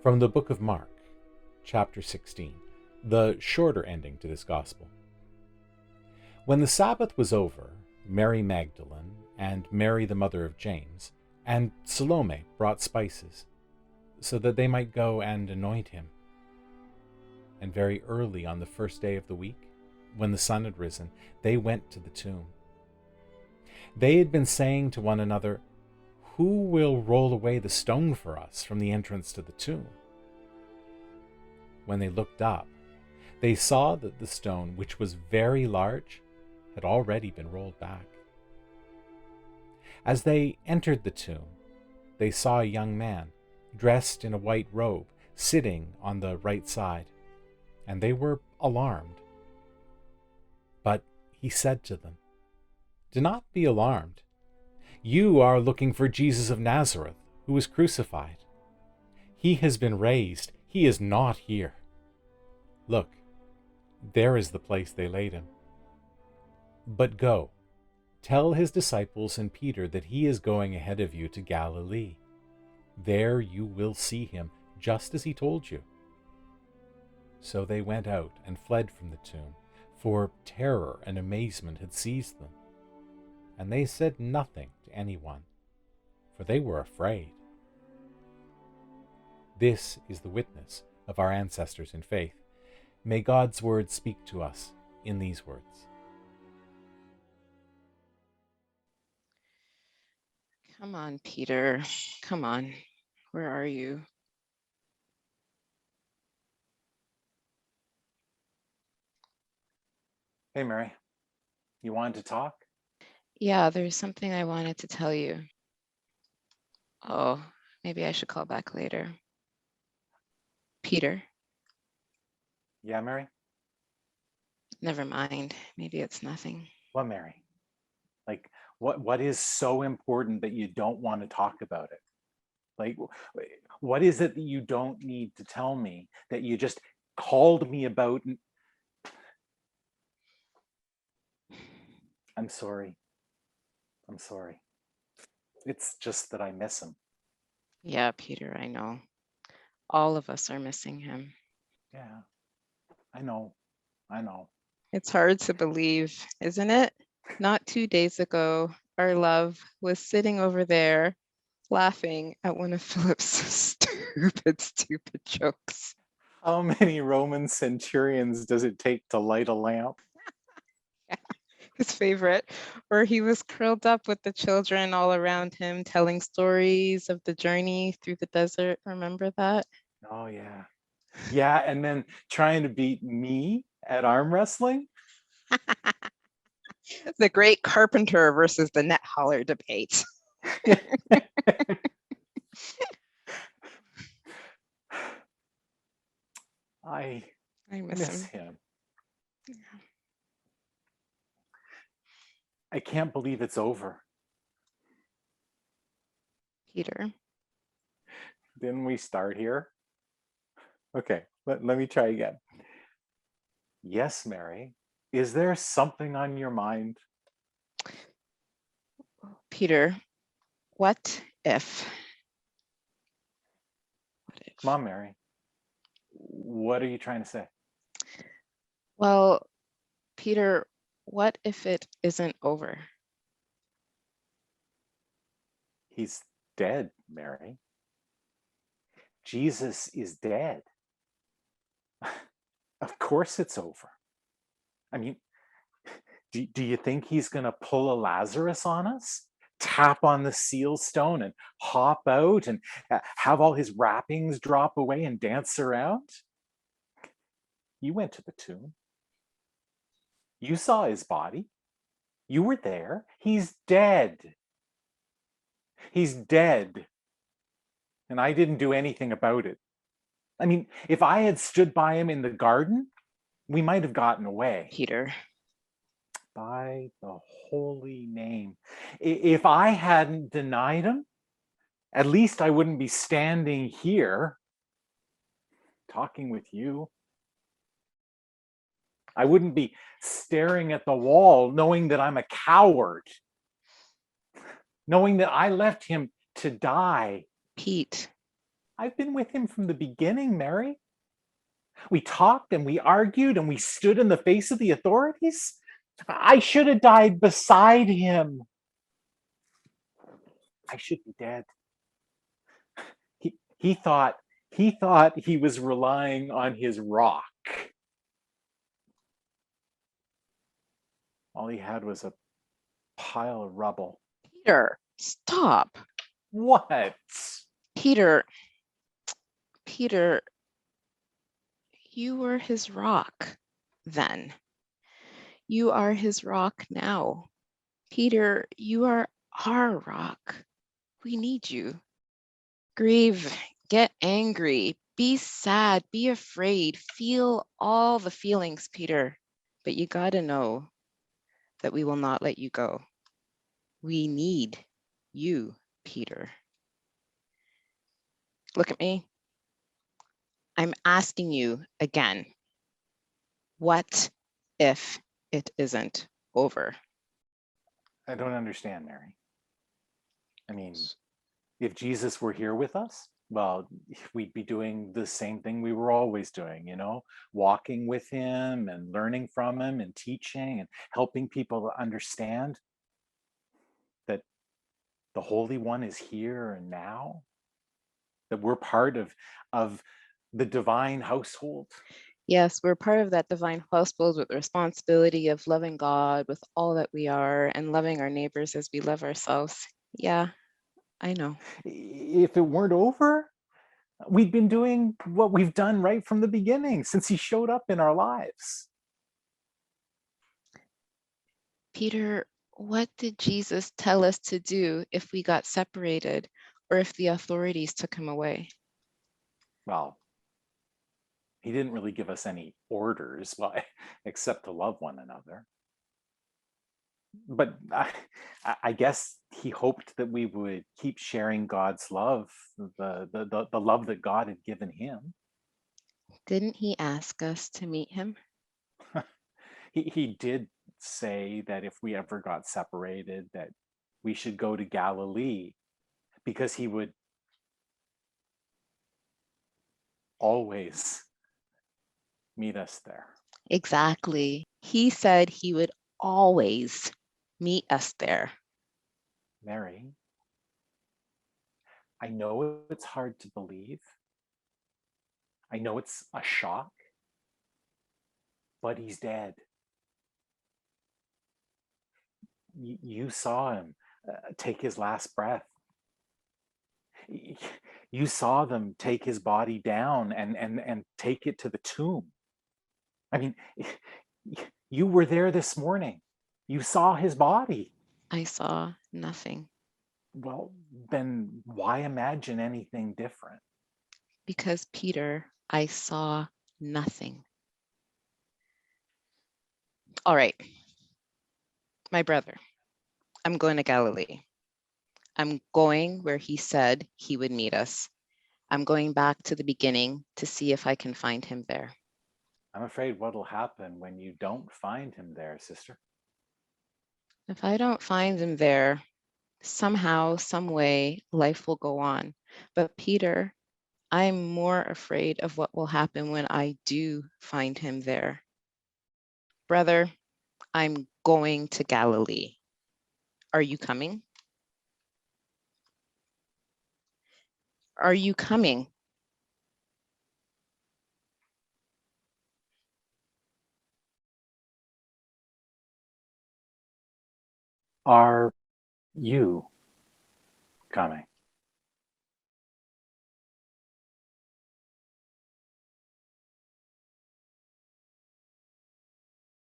From the book of Mark, chapter 16, the shorter ending to this gospel. When the Sabbath was over, Mary Magdalene and Mary the mother of James and Salome brought spices, so that they might go and anoint him. And very early on the first day of the week, when the sun had risen, they went to the tomb. They had been saying to one another, "Who will roll away the stone for us from the entrance to the tomb?" When they looked up, they saw that the stone, which was very large, had already been rolled back. As they entered the tomb, they saw a young man, dressed in a white robe, sitting on the right side, and they were alarmed. But he said to them, "Do not be alarmed. You are looking for Jesus of Nazareth, who was crucified. He has been raised. He is not here. Look, there is the place they laid him. But go, tell his disciples and Peter that he is going ahead of you to Galilee. There you will see him, just as he told you." So they went out and fled from the tomb, for terror and amazement had seized them. And they said nothing to anyone, for they were afraid. This is the witness of our ancestors in faith. May God's word speak to us in these words. Come on, Peter. Come on. Where are you? Hey, Mary, you wanted to talk? Yeah, there's something I wanted to tell you. Oh, maybe I should call back later. Peter, Yeah, Mary? never mind. Maybe it's nothing. What, Mary? Like, what is so important that you don't want to talk about it? Like, what is it that you don't need to tell me that you just called me about? I'm sorry. I'm sorry. It's just that I miss him. Yeah, Peter, I know. All of us are missing him. Yeah, I know. I know. It's hard to believe, isn't it? Not 2 days ago, our love was sitting over there laughing at one of Philip's stupid jokes. How many Roman centurions does it take to light a lamp? His favorite, where he was curled up with the children all around him, telling stories of the journey through the desert. Remember that? Oh, yeah. Yeah, and then trying to beat me at arm wrestling? The great carpenter versus the net hauler debate. I miss him. Yeah. I can't believe it's over. Peter. Didn't we start here? Okay, let me try again. Yes, Mary. Is there something on your mind? Peter, what if? Come on, Mary. What are you trying to say? Well, Peter, what if it isn't over? He's dead, Mary. Jesus is dead. Of course it's over. I mean, do you think he's going to pull a Lazarus on us? Tap on the seal stone and hop out and have all his wrappings drop away and dance around? You went to the tomb. You saw his body. You were there. He's dead. He's dead. And I didn't do anything about it. I mean, if I had stood by him in the garden, we might have gotten away. Peter. By the holy name. If I hadn't denied him, at least I wouldn't be standing here talking with you. I wouldn't be staring at the wall knowing that I'm a coward, knowing that I left him to die Pete, I've been with him from the beginning, Mary. We talked and we argued and we stood in the face of the authorities. I should have died beside him. I should be dead. He thought he was relying on his rock. All he had was a pile of rubble. Peter, stop. What? Peter, Peter, you were his rock then. You are his rock now. Peter, you are our rock. We need you. Grieve, get angry, be sad, be afraid, feel all the feelings, Peter. But you gotta know that we will not let you go. We need you, Peter. Look at me. I'm asking you again. What if it isn't over? I don't understand, Mary. I mean, if Jesus were here with us, well, we'd be doing the same thing we were always doing, walking with him and learning from him and teaching and helping people to understand that the Holy One is here and now, that we're part of the divine household. Yes, we're part of that divine household with the responsibility of loving God with all that we are and loving our neighbors as we love ourselves. Yeah, I know. If it weren't over, we'd been doing what we've done right from the beginning since he showed up in our lives. Peter, what did Jesus tell us to do if we got separated or if the authorities took him away? Well, he didn't really give us any orders, except to love one another. But I guess he hoped that we would keep sharing God's love, the love that God had given him. Didn't he ask us to meet him? He did say that if we ever got separated, that we should go to Galilee because he would always meet us there. Exactly. He said he would always meet us there. Mary, I know it's hard to believe. I know it's a shock, but he's dead. You saw him take his last breath. You saw them take his body down and take it to the tomb. I mean, you were there this morning. You saw his body. I saw nothing. Well, then why imagine anything different? Because, Peter, I saw nothing. All right, my brother, I'm going to Galilee. I'm going where he said he would meet us. I'm going back to the beginning to see if I can find him there. I'm afraid what'll happen when you don't find him there, sister. If I don't find him there, somehow, some way, life will go on. But Peter, I'm more afraid of what will happen when I do find him there. Brother, I'm going to Galilee. Are you coming? Are you coming? Are you coming?